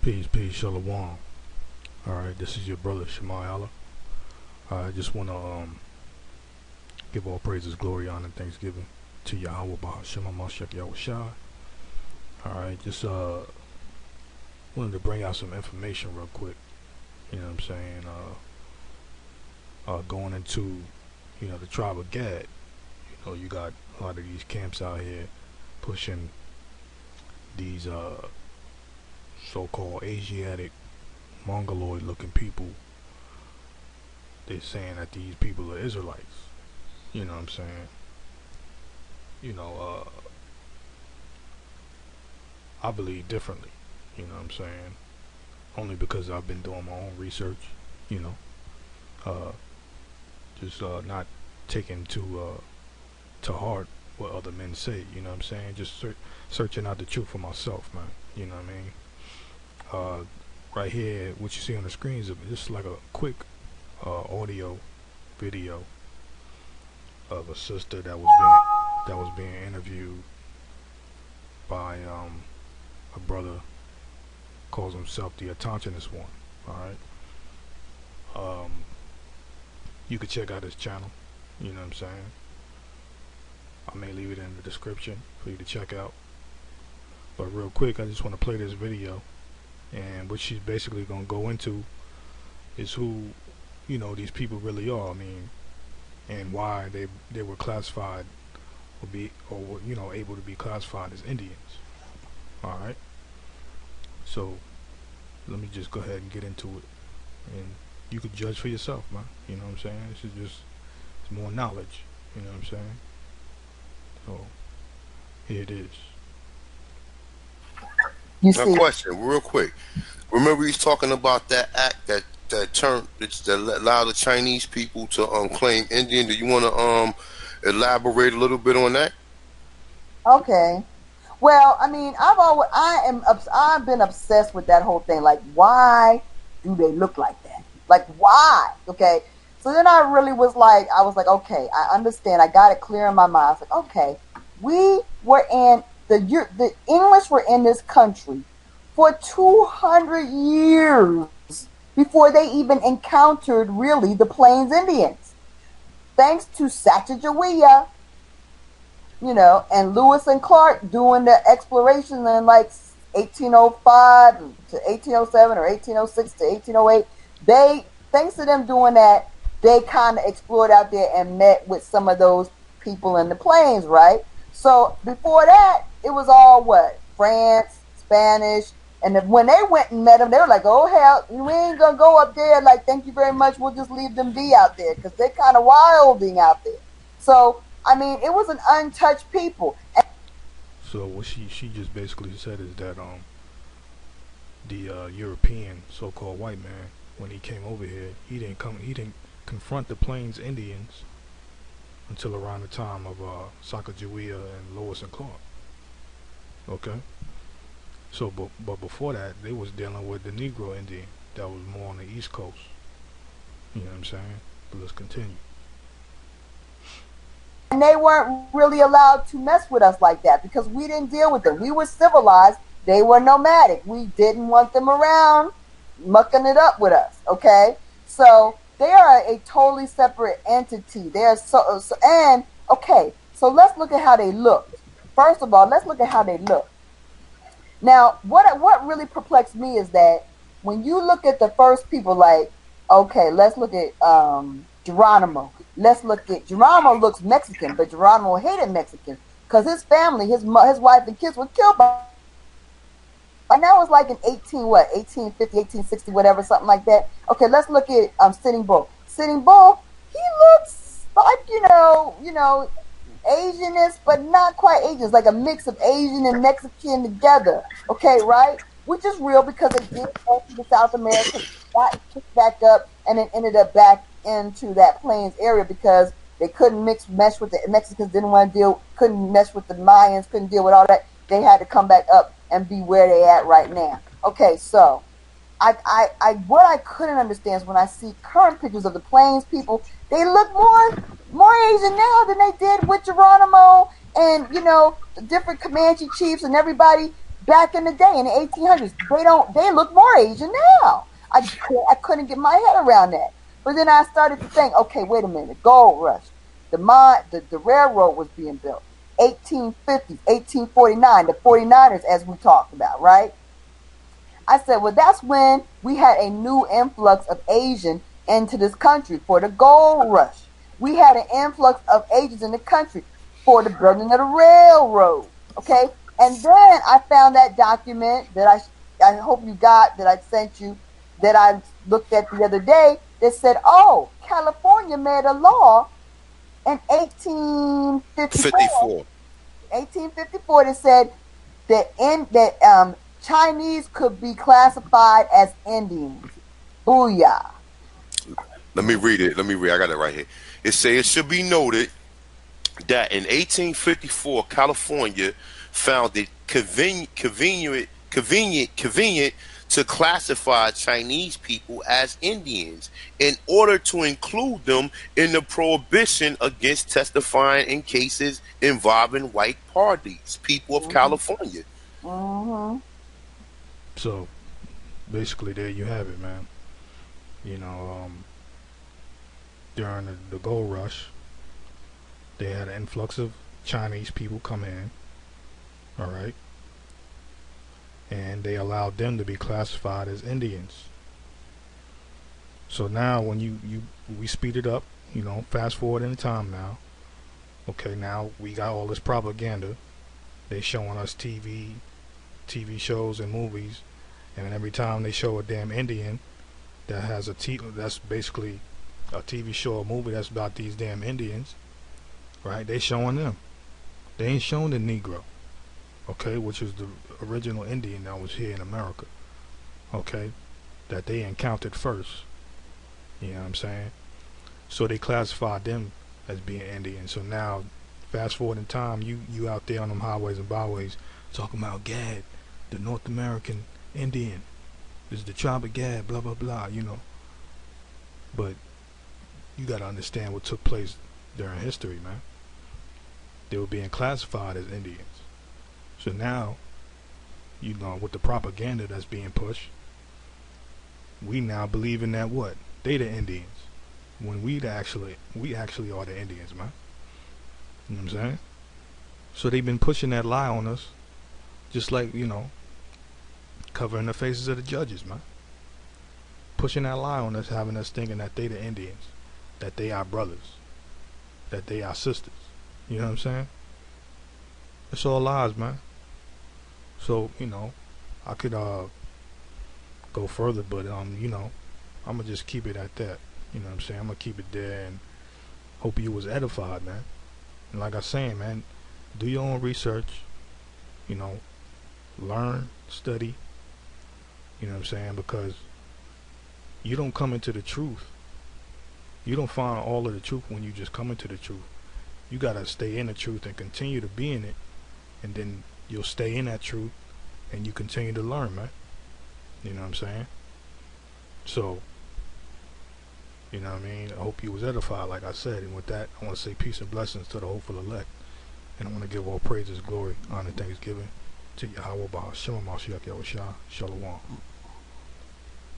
Peace, shalom. Alright, this is your brother Shemai Allah. I just want to give all praises, glory, honor, and thanksgiving to Yahweh Bahashim Mashiach Yahweh Shai. Alright, just wanted to bring out some information real quick. You know what I'm saying? Going into, the tribe of Gad. You got a lot of these camps out here pushing these so-called Asiatic mongoloid looking people. They're saying that these people are Israelites. You know what I'm saying? I believe differently. You know what I'm saying? Only because I've been doing my own research. You know, just not taking to heart what other men say. You know what I'm saying? Just searching out the truth for myself, man. You know what I mean? Right here, what you see on the screen is just like a quick audio video of a sister that was being interviewed by a brother calls himself the autonomous one. All right. You could check out his channel. You know what I'm saying? I may leave it in the description for you to check out. But real quick, I just want to play this video. And what she's basically going to go into is who, these people really are. I mean, and why they were classified or able to be classified as Indians. All right. So let me just go ahead and get into it, and you could judge for yourself, man. You know what I'm saying? This is just it's more knowledge. You know what I'm saying? So here it is. Now, question, real quick. Remember, he's talking about that act that allowed the Chinese people to claim Indian. Do you want to elaborate a little bit on that? Okay. Well, I mean, I've been obsessed with that whole thing. Like, why do they look like that? Like, why? Okay. So then I was like, okay, I understand. I got it clear in my mind. I was like, okay, we were in the English were in this country for 200 years before they even encountered really the Plains Indians. Thanks to Sacagawea, and Lewis and Clark doing the exploration in like 1805 to 1807 or 1806 to 1808. Thanks to them doing that, they kind of explored out there and met with some of those people in the plains, right? So before that, it was all what? France, Spanish. And when they went and met them, they were like, oh, hell, we ain't going to go up there. Like, thank you very much. We'll just leave them be out there because they're kind of wilding out there. So, I mean, it was an untouched people. So what she just basically said is that the European so-called white man, when he came over here, he didn't confront the Plains Indians until around the time of Sacagawea and Lewis and Clark. Okay. So, but before that, they was dealing with the Negro Indian that was more on the East Coast. You know what I'm saying? But let's continue. And they weren't really allowed to mess with us like that because we didn't deal with them. We were civilized. They were nomadic. We didn't want them around mucking it up with us. Okay? So they are a totally separate entity. They're so let's look at how they looked. First of all, let's look at how they look. Now, what really perplexed me is that when you look at the first people, like, okay, let's look at Geronimo. Geronimo looks Mexican, but Geronimo hated Mexicans because his family, his wife and kids were killed by. And that was like in 1850, 1860, whatever, something like that. Okay, let's look at Sitting Bull. Sitting Bull, he looks like Asianist, but not quite Asian. It's like a mix of Asian and Mexican together. Okay, right? Which is real because they did go to the South America, got kicked back up, and then ended up back into that Plains area because they couldn't mesh with the Mexicans, couldn't mesh with the Mayans, couldn't deal with all that. They had to come back up and be where they at right now. Okay, so what I couldn't understand is when I see current pictures of the Plains people, they look more Asian now than they did with Geronimo and the different Comanche chiefs and everybody. back in the day in the 1800s. They look more Asian now. I couldn't get my head around that. But then I started to think, okay, wait a minute, gold rush. The railroad was being built. 1850s, 1849, the 49ers, as we talked about, right? I said, well, that's when we had a new influx of Asian into this country for the gold rush. We had an influx of Asians in the country for the building of the railroad. Okay, and then I found that document that I hope you got, that I sent you, that I looked at the other day, that said, oh, California made a law in 1854. 1854 that said that Chinese could be classified as Indians. Booyah. Let me read it. I got it right here. It says, it should be noted that in 1854, California found it convenient to classify Chinese people as Indians in order to include them in the prohibition against testifying in cases involving white parties, people of California. Mm-hmm. So basically, there you have it, man. During the gold rush, they had an influx of Chinese people come in, all right, and they allowed them to be classified as Indians. So now when we speed it up, fast forward in time now, okay, now we got all this propaganda. They showing us TV shows and movies, and every time they show a damn Indian that has that's basically a TV show or movie that's about these damn Indians, right? They showing them. They ain't showing the Negro, okay, which is the original Indian that was here in America, okay, that they encountered first. You know what I'm saying? So they classified them as being Indian. So now, fast forward in time, you out there on them highways and byways talking about Gad, the North American Indian. This is the tribe of Gad, blah blah blah. But you got to understand what took place during history, man. They were being classified as Indians. So now, with the propaganda that's being pushed, we now believe in that what? They the Indians. When we actually are the Indians, man. You know what I'm saying? So they've been pushing that lie on us, just like, covering the faces of the judges, man. Pushing that lie on us, having us thinking that they the Indians, that they our brothers, that they our sisters. You know what I'm saying? It's all lies, man. So, I could go further, but I'm gonna just keep it at that. You know what I'm saying? I'm gonna keep it there and hope you was edified, man. And like I was saying, man, do your own research, learn, study, you know what I'm saying? Because you don't come into the truth. You don't find all of the truth when you just come into the truth. You gotta stay in the truth and continue to be in it, and then you'll stay in that truth and you continue to learn, man. You know what I'm saying? So, you know what I mean? I hope you was edified, like I said. And with that, I want to say peace and blessings to the hopeful elect. And I want to give all praises, glory, honor, thanksgiving to Yahweh, Bahashem, Mashiach, Yahushua, Shalom.